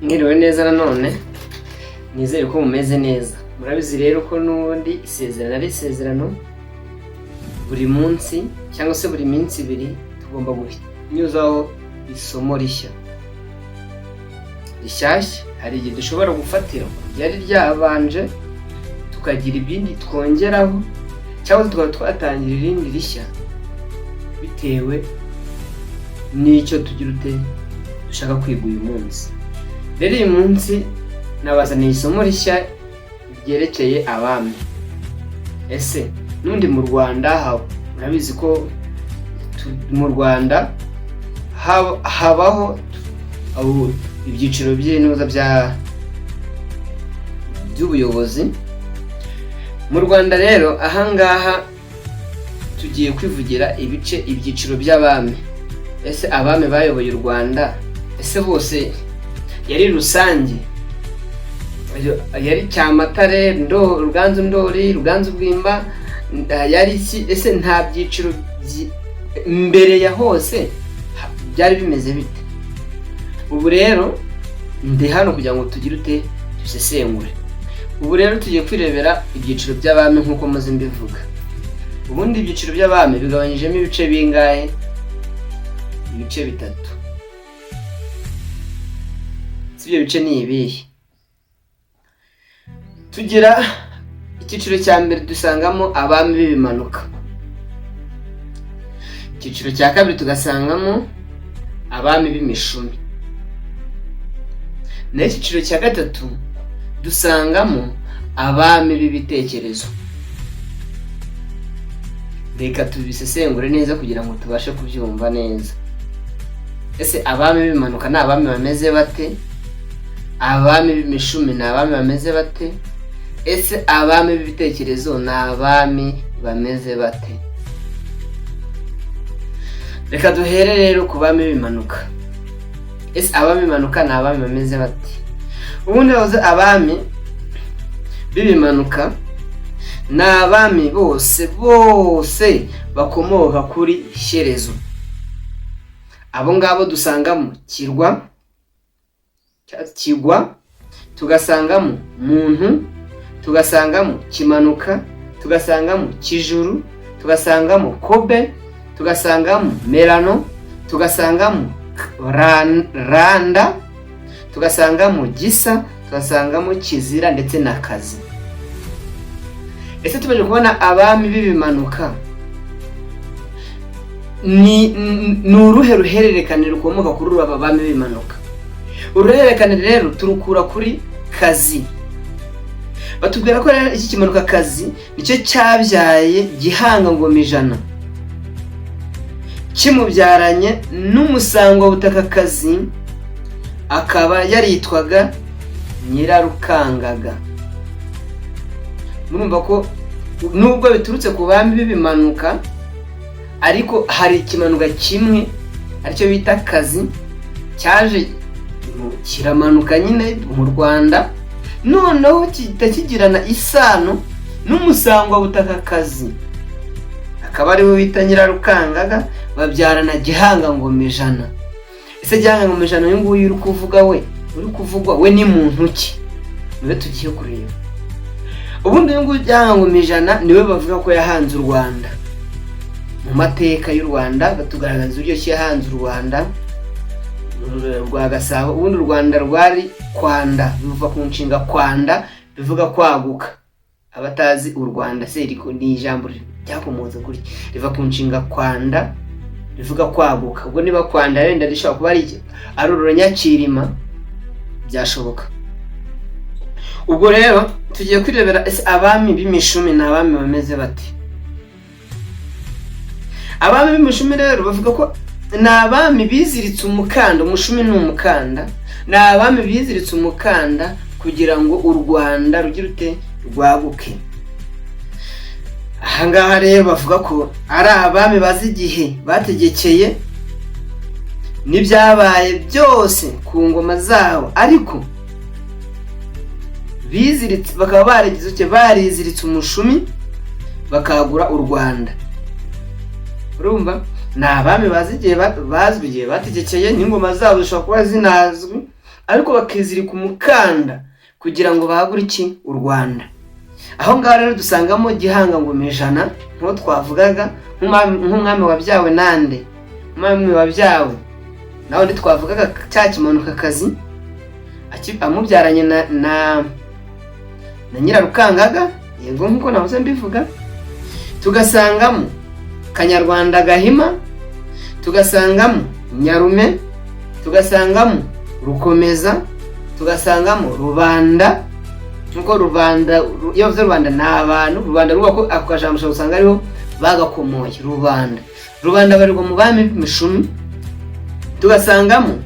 Mwiriwe neza nanone, nizere ko mumeze neza. Murabizi rero ko n'ubundi isezerano ari isezerano, buri munsi cyangwa se buri minsi ibiri tugomba kunyuzaho isomo rishyashya. Hari igihe dushobora gufatira ryari ryabanje tukagira ibindi twongeraho, cyangwa tukaba twatangira irindi rishya bitewe n'icyo dushaka kwiga uyu munsi. Rero uyu munsi nabazaniye isomo rishya ryerekeye abami. Ese n'undi mu Rwanda murabizi ko mu Rwanda habaho ibyiciro by'ubuyobozi. Mu Rwanda rero ahangaha tugiye kwivugira ibyiciro by'abami. Ese abami bayoboye u Rwanda, ese bose yari rusange, yari Cyamatare, Ruganzu Ndoli, Ruganzu Bwimba, yari iki? Ese nta byiciro mbere ya hose byari bimeze bite? Ubu rero ndi hano kugira ngo dusesengure. Ubu rero tugiye kwirebera ibyiciro by'abami nk'uko maze mbivuga. Ubundi ibyiciro by'abami bigabanyijemo ibice bingahe? Ibice bitatu. Ibyo bice ni ibihe? Tugira icyiciro cya mbere dusangamo abami b'ibimanuka. Icyiciro cya kabiri tugasangamo abami b'imishumi. N'icyiciro cya gatatu dusangamo abami b'ibitekerezo. Reka tubisesengure neza kugira ngo tubashe kubyumva neza. Ese abami b'ibimanuka ni abami bameze bate? Abami b'imishumi ni abami bameze bate? Ese abami b'ibitekerezo ni abami bameze bate? Reka duhere rero ku bami b'ibimanuka. Ese abami b'ibimanuka ni abami bameze bate? Ubundi abami b'ibimanuka ni abami bose bakomoka kuri Shyerezo. Abo ngabo dusangamo Kigwa, tugasangamo Muntu, tugasangamo Kimanuka, tugasangamo Kijuru, tugasangamo Kobe, tugasangamo Merano, tugasangamo Randa, tugasangamo Gisa, tugasangamo Kizira ndetse na Kazi. Ese tumaze kubona abami b'ibimanuka, ni uruhe ruhererekane rukomoka kuri aba bami b'ibimanuka? Uruhererekane rero turukura kuri Kazi. Batubwira ko rero iki Kimanuka Kazi nicyo cyabyaye Gihanga Ngoma Ijana, kimubyaranye n'umusangwa butaka Kazi, akaba yaritwaga Nyirarukangaga. Murumva ko nubwo biturutse ku bami b'ibimanuka, ariko hari ikimanuka kimwe aricyo bita Kazi cyaje kiramanuka nyine mu Rwanda, noneho kitakigirana isano n'umusangwa butaka Kazi, akaba ari we bita Nyirarukangaga, babyarana Gihanga Ngoma Ijana. Ese Gihanga Ngoma Ijana uyu nguyu uri kuvugwa we ni muntu ki? Niwe tugiye kureba. Ubundi uyu nguyu Gihanga Ngoma Ijana niwe bavuga ko yahanze u Rwanda. Mu mateka y'u Rwanda batugaragaza uburyo yahanze u Rwanda rwa Gasabo. Ubundi u Rwanda rwari kwanda, bivuga ku nshinga kwanda, bivuga kwaguka. Abatazi u Rwanda se ni ijambo ryakomotse kuri riva ku nshinga kwanda, bivuga kwaguka. Ubwo niba kwanda wenda rishobora kuba ari ururanyakirima, byashoboka. Ubwo rero tugiye kwirebera ese abami b'imishumi ni abami bameze bate? Abami b'imishumi rero bavuga ko ni abami biziritse umukanda. Umushumi ni umukanda. Ni abami biziritse umukanda kugira ngo u Rwanda rwaguke. Ahangaha rero bavuga ko ari abami bazi igihe bategekeye n'ibyabaye byose ku ngoma zabo, ariko bakaba bariziritse umushumi bakagura u Rwanda. Urumva ni abami bazi igihe bazwi igihe bategekeye, n'ingoma zabo zishobora kuba zinazwi, ariko bakizirika umukanda kugira ngo bagure iki u Rwanda. Aho ngaho rero dusangamo Gihanga Ngoma ijana nko twavugaga nk'umwami wabyawe nande, umwami wabyawe nawe twavugaga cya Kimanukakazi amubyaranye na Nyirarukangaga, yego nkuko nahoze mbivuga. Tugasangamo Kanyarwanda Gahima, tugasangamo Nyarume, tugasangamo Rukomeza, tugasangamo Rubanda. Nuko Rubanda iyo vuze Rubanda n'abantu, Rubanda ruba ko akajambo usanga ariho bagakomoye Rubanda. Rubanda barirwa mu bami b'imishumi. Tugasangamo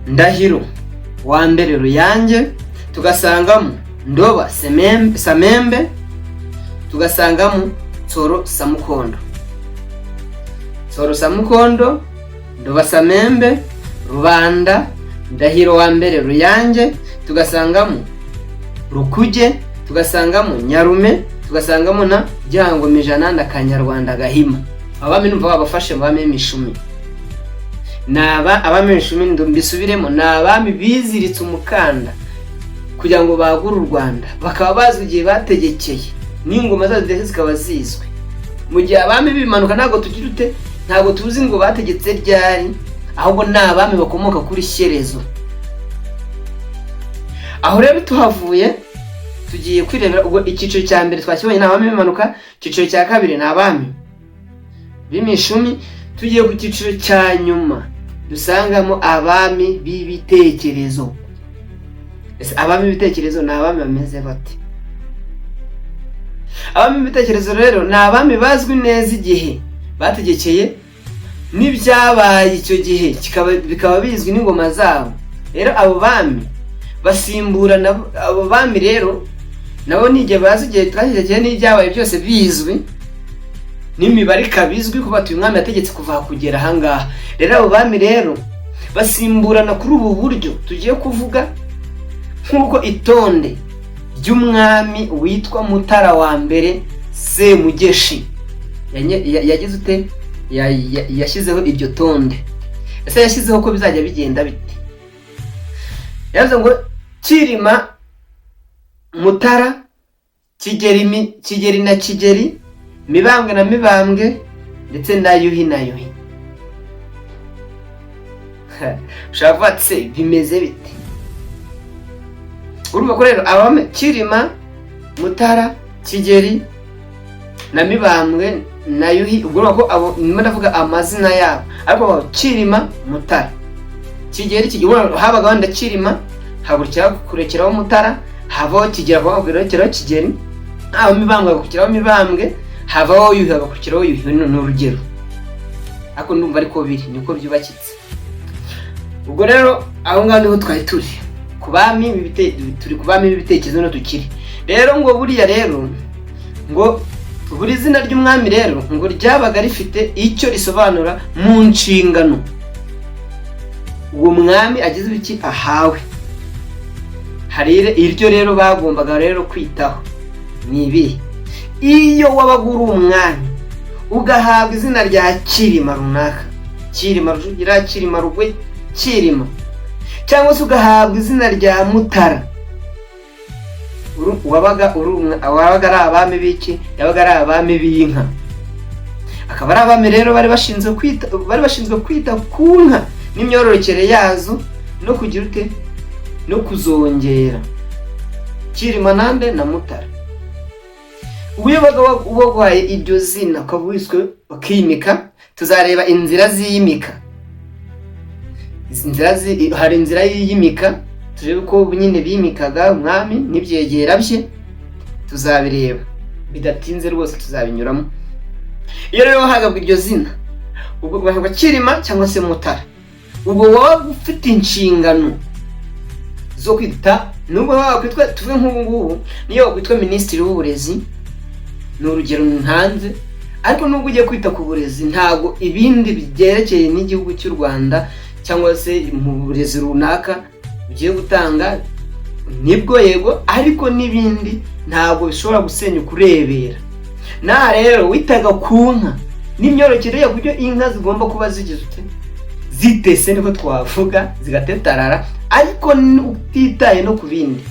Ndahiro wa mbere Ruyange, tugasangamo Ndoba Samembe, tugasangamo Nsoro Samukondo. Nsoro Samukondo, Ndoba Samembe, Rubanda, Ndahiro wa mbere Ruyange, tugasangamo Rukuge, tugasangamo Nyarume, tugasangamo na Gihanga Ngoma ijana na Kanyarwanda Gahima. Abami numva babafashe mu bami b'imishumi. Abami b'imishumi mbisubiremo, n'abami biziritse umukanda kugira ngo bagure u Rwanda, bakaba bazi igihe bategekeye n'ingoma zazo zikaba zizwe. Mu gihe abami bimanuka ntago tuzi ngo bategetse ryari, ahubwo n'abami bakomoka kuri Shyerezo. Aho rero tuhavuye tugiye kwirebera ubwo icyiciro cya mbere twakibonye n'abami bimanuka, icyiciro cya kabiri n'abami b'imishumi. Tugiye ku cyiciro cya nyuma dusangamo abami b'ibitekerezo. Abami b'ibitekerezo ni abami bameze bate? Abami b'ibitekerezo rero ni abami bazwi neza igihe bategekeye n'ibyabaye icyo gihe bikaba bizwi n'ingoma zabo. Rero abo bami basimburana, abo bami rero nabo n'igihe bazi igihe twategekeye n'ibyabaye byose bizwi, n'imibare ikabizwi ko batuye umwami yategetse kuva kugera ahangaha. Rero abo bami rero basimburana kuri ubu buryo tugiye kuvuga, nk'uko itonde ry'umwami witwa Mutara wa mbere Semugeshi yagize ute, yashyizeho iryo tonde. Ese yashyizeho ko bizajya bigenda bite? Yavuze ngo Kirima, Mutara, Kigeri na Kigeri, Mibambwe na Mibambwe, ndetse na Yuhi na Yuhi. Ushaka kuvuga ati se bimeze bite? Urumva ko rero abami Kirima, Mutara, Kigeri na Mibambwe na Yuhi, ubwo ko abo ndimo ndavuga amazina yabo, ariko Kirima, Mutara, Kigeri habaga wanda Kirima, hagurikiraho kurekeraho Mutara, havaho Kigeri hagakurikiraho Kigeri, haba Mibambwe hagakurikiraho Mibambwe, havaho Yuhi hagakurikiraho Yuhi. Ni urugero, ariko ndumva ariko biri niko byubakitse. Ubwo rero aho ngaho niho twari turi ku bami b'ibitekerezo no tukiri. Rero ngo buriya rero ngo buri zina ry'umwami rero ngo ryabaga rifite icyo risobanura mu nshingano uwo mwami agize iki ahawe. Hari iryo rero bagombaga rero kwitaho. Ni ibi: iyo wabaga uri umwami ugahabwa izina rya Kirima runaka, Kirima Rujugira, Kirima Rugwe, Kirima, cyangwa se ugahabwa izina rya Mutara, wabaga ari abami b'iki? Yabaga ari abami b'inka. Akaba ari abami rero bari bashinzwe kwita ku nka n'imyororokere yazo no kugira ute no kuzongera. Kirima nande na Mutara. Ubuyobaga ubagwaye iryo zina ukaba wiswe bakimika. Tuzareba inzira z'iyimika. Hari inzira y'iyimika, turebe ko nyine bimikaga umwami n'ibyegera bye, tuzabireba bidatinze rwose, tuzabinyuramo. Iyo rero hagabwa iryo zina, ubwo bavuga Kirima cyangwa se Mutara, ubwo waba ufite inshingano zo kwita, nubwo wakwitwa tuve nk'ubu ngubu niyo wakwitwa minisitiri w'uburezi, ni urugero ntanze, ariko nubwo ugiye kwita ku burezi ntago ibindi byerekeye n'igihugu cy'u Rwanda cyangwa se mu burezi runaka ugiye gutanga, nibwo yego, ariko n'ibindi ntago bishobora gusenya kurebera. Na rero witaga ku nka n'imyororokere y'uburyo inka zigomba kuba zigize zitese, niko twavuga, zigatetarara, ariko utitaye no ku bindi.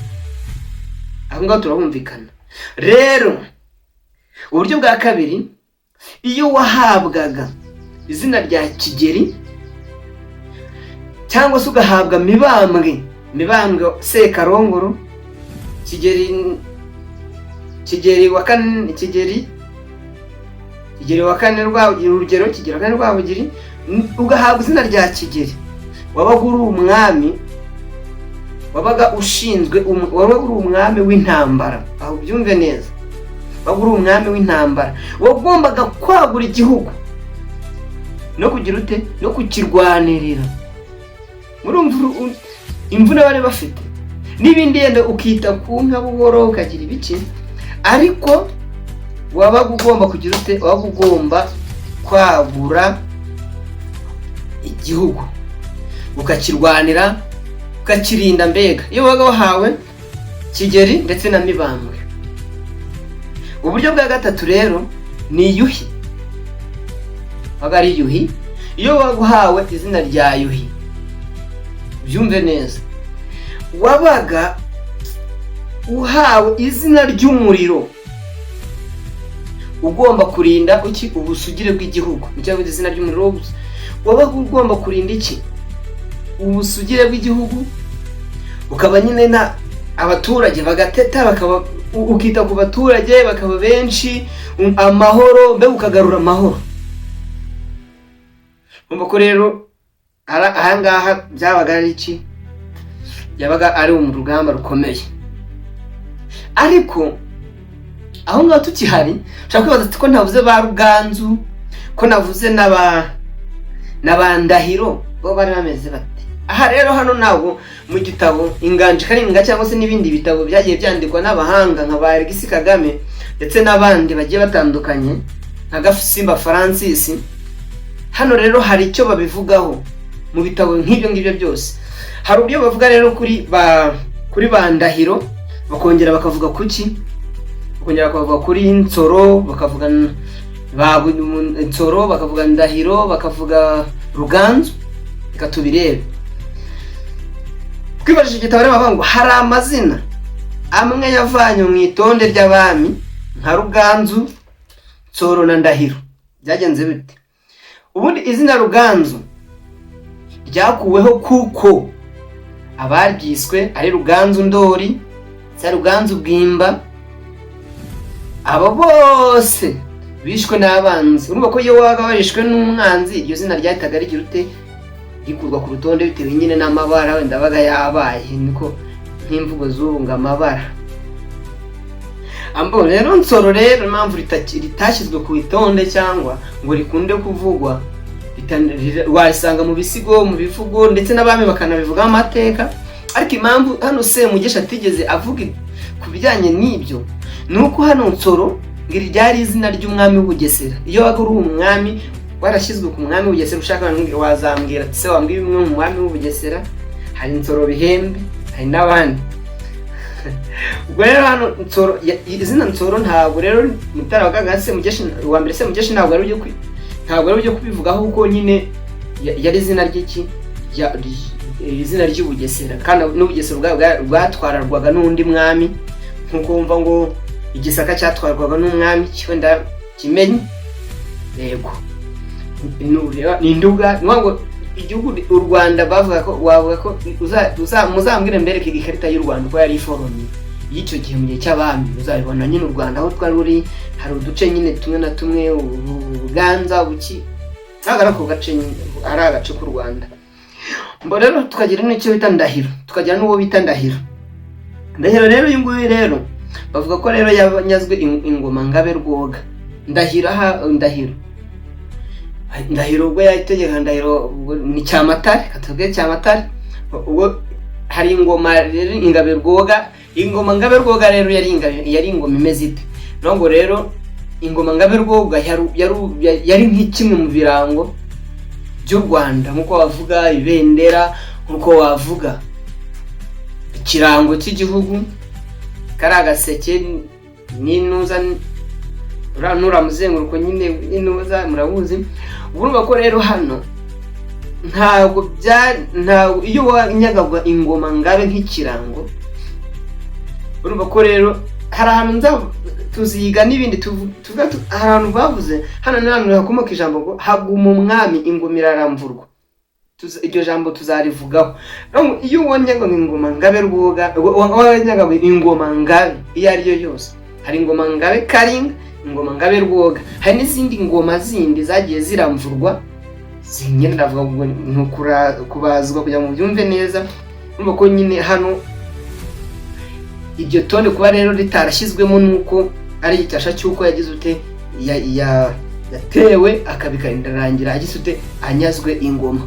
Aho ngaho turahumvikana. Rero uburyo bwa kabiri, iyo wahabwaga izina rya Kigeli cyangwa se ugahabwa Mibambwe Sekarongoro, Kigeli wa kane urugero Kigeli wa kane Rwabugiri, ugahabwa izina rya Kigeli, wabaga uri umwami, wabaga ushinzwe wabaga uri umwami w'intambara. Aho byumve neza, wabaga uri umwami w'intambara, wagombaga kwagura igihugu no kugira ute, no kukirwanirira. Murumva imvune bari bafite n'ibindi, yenda ukita ku nka buhoro ukagira ibiki, ariko wabaga ugomba kugira ute, wabaga ugomba kwagura igihugu ukakirwanira, ukakirinda. Mbega iyo wabaga wahawe Kigeli ndetse na Mibambwe. Uburyo bwa gatatu rero ni Yuhi. Wabaga ari Yuhi, iyo wabaga uhawe izina rya Yuhi, byumve neza, wabaga uhawe izina ry'umuriro, ugomba kurinda iki, ubusugire bw'igihugu. Nicyo izina ry'umuriro, wabaga ugomba kurinda iki, ubusugire bw'igihugu. Ukaba nyine na abaturage bagateta, bakaba ukita ku baturage bakaba benshi, amahoro, mbega ukagarura amahoro. Umva ko rero ahangaha byabaga ari iki, yabaga ari urugamba rukomeye. Ariko aho ngaho tukihari, ushaka kwibaza ko navuze ba Ruganzu, ko navuze n'abandahiro, bo bari bameze bate? Aha rero hano ntabwo mu gitabo Inganji Karinga cyangwa se n'ibindi bitabo byagiye byandikwa n'abahanga nka ba Alexis Kagame ndetse n'abandi bagiye batandukanye nka Gasimba Francis, hano rero hari icyo babivugaho mu bitabo nk'ibyo ngibyo byose. Hari uburyo bavuga rero kuri Bandahiro, bakongera bakavuga kuki, bakongera bakavuga kuri Nsoro, bakavuga Nsoro, bakavuga Ndahiro, bakavuga Ruganzu. Reka tubirebe. Twibajije igitabo rero bavuga ngo hari amazina amwe yavanye mu itonde ry'abami nka Ruganzu, Nsoro na Ndahiro. Byagenze bite? Ubundi izina Ruganzu ryakuweho kuko abaryiswe ari Ruganzu Ndori, Ruganzu Bwimba, aba bose bishwe n'abanzi. Urumva ko iyo wabaga warishwe n'umwanzi, iryo zina ryahitaga rigira ute, rikurwa ku rutonde bitewe nyine n'amabara wenda abaga yabaye, niko nk'imvugo z'ubu ngo amabara. Ambo rero Nsoro rero impamvu ritashyizwe ku itonde cyangwa ngo rikunde kuvugwa, warisanga mu bisigo, mu bivugo, ndetse n'abami bakanabivuga amateka. Ariko impamvu hano Semugeshi atigeze avuga ku bijyanye n'ibyo, nuko hano Nsoro ngiri ryari izina ry'umwami w'Ubugesera. Iyo waga uri umwami warashyizwe ku mwami w'Ubugesera, ushaka wazambwira ati se wambwiye umwe mu mwami w'Ubugesera, hari Nsoro Bihembe, hari n'abandi. Ubwo rero hano Nsoro, izina Nsoro ntabwo rero Mutara wagaga Semugeshi wa mbere, Semugeshi ntabwo ari ujye kubivugaho kuko nyine yari izina ry'iki, izina ry'Ubugesera, kandi n'Ubugesera bwatwararwaga n'undi mwami, nkuko wumva ngo Igisaka cyatwarwaga n'umwami wenda Kimenyi. Yego, ni Nduga. Ngo igihugu u Rwanda bavuga ko, wavuga ko muzambwire mbereke ikarita y'u Rwanda ko yari iforomye y'icyo gihe mu gihe cy'abami. Uzabibona nyine u Rwanda aho twari ruri, hari uduce nyine tumwe na tumwe, Buganza, Buki, ntabwo ako gace ari agace k'u Rwanda. Mbo rero tukagira n'icyo bita Ndahiro, tukagira n'uwo bita Ndahiro. Ndahiro rero uyu nguyu rero bavuga ko rero yanyazwe ingoma Ngabe Rwoga. Ndahiro ubwo yayitegeka, Ndahiro ni Cyamatare, katubwe Cyamatare. Ubwo hari ingoma rero Ingabe Rwoga. Ingoma Ngabe Rwoga rero yari ingoma imeze ite? Nongo rero ingoma Ngabe Rwoga yari nk'ikimwe mu birango by'u Rwanda, nkuko wavuga ibendera, nkuko wavuga ikirango cy'igihugu, kari agaseke n'inuza, nuramuzenguruko nyine inuza, murabuzi. Urumva ko rero hano ntabwo iyo wanyagagwa ingoma ngabe nk'ikirango, urumva ko rero hari ahantu tuziga n'ibindi tuvuga ahantu bavuze hano n'ahantu hakomoka ijambo ngo haguma umwami ingoma iraramvurwa. Iryo jambo tuzarivugaho. Iyo wanyagagwa ingoma ngabe rwoga, wanyagagwa ingoma ngabe iyo ari yo yose, hari ingoma ngabe karinga, ingoma ngabe rwoga, hari n'izindi ngoma zindi zagiye ziramvurwa zinyine ndavuga ngo kubazwa kugira ngo byumve neza. Urumva ko nyine hano iryo tonde kuba rero ritarashyizwemo nuko ari icyasha cyuko yagize ute yatewe akabikarinda rangira agize ute anyazwe ingoma.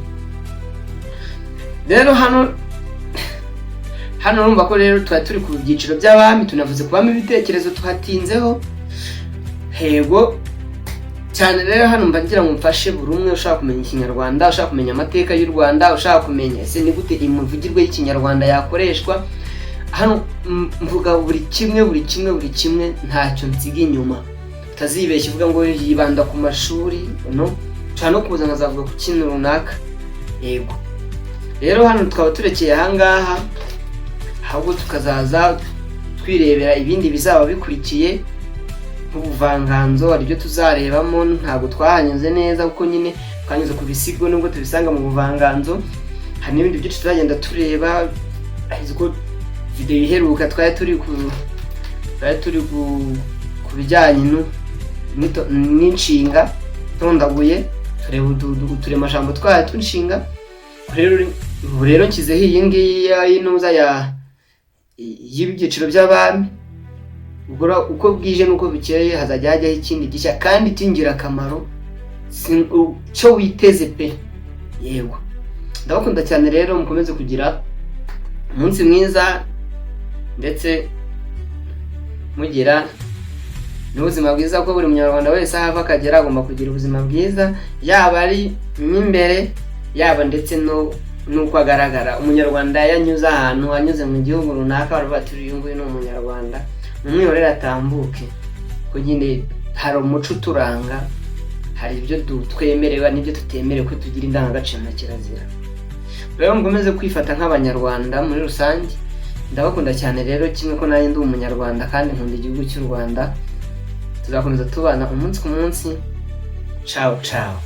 Rero hano urumva ko rero turi ku byiciro by'abami, tunavuze kubamo ibitekerezo tuhatinzeho hego cyane. Rero hano mbagira ngo mfashe buri umwe ushaka kumenya ikinyarwanda, ushaka kumenya amateka y'u Rwanda, ushaka kumenya ese ni gute imivugirwe y'ikinyarwanda yakoreshwa. Hano mvuga buri kimwe ntacyo nsiga inyuma, utazibeshya uvuga ngo yibanda ku mashuri no cyane no kuza nkazavuga ku kintu runaka. Yego rero hano twaba turekeye ahangaha, ahubwo tukazaza twirebera ibindi bizaba bikurikiye nk'ubuvanganzo, aribyo tuzarebamo. Ntabwo twahanyuze neza kuko nyine twanyuze ku bisigo nubwo tubisanga mu buvanganzo. Hari n'ibindi byinshi tuzagenda tureba, ariko video iheruka twari turi ku bijyanye n'inshinga tondaguye, tureba uturemajambo twari tunshinga. Rero nshyizeho iyi ngiyi y'intuza y'ibyiciro by'abami. Uko bwije n'uko bukeye hazajya hajyaho ikindi gishya kandi cy'ingirakamaro cyo witeze pe. Yego ndabakunda cyane rero, mukomeze kugira umunsi mwiza ndetse mugira n'ubuzima bwiza, ko buri munyarwanda wese aho ava akagera agomba kugira ubuzima bwiza, yaba ari imbere yaba ndetse n'uko agaragara. Umunyarwanda yanyuze ahantu, anyuze mu gihugu runaka, baravuga ati uyu nguyu ni umunyarwanda, mumwiyorere atambuke. Ko nyine hari umuco uturanga, hari ibyo twemerewe n'ibyo tutemerewe, ko tugira indangagaciro na kirazira. Rero mukomeze kwifata nk'abanyarwanda muri rusange. Ndabakunda cyane rero, kimwe ko nanjye ndi umunyarwanda kandi nkunda igihugu cy'u Rwanda. Tuzakomeza tubana umunsi ku munsi. Ciao ciao.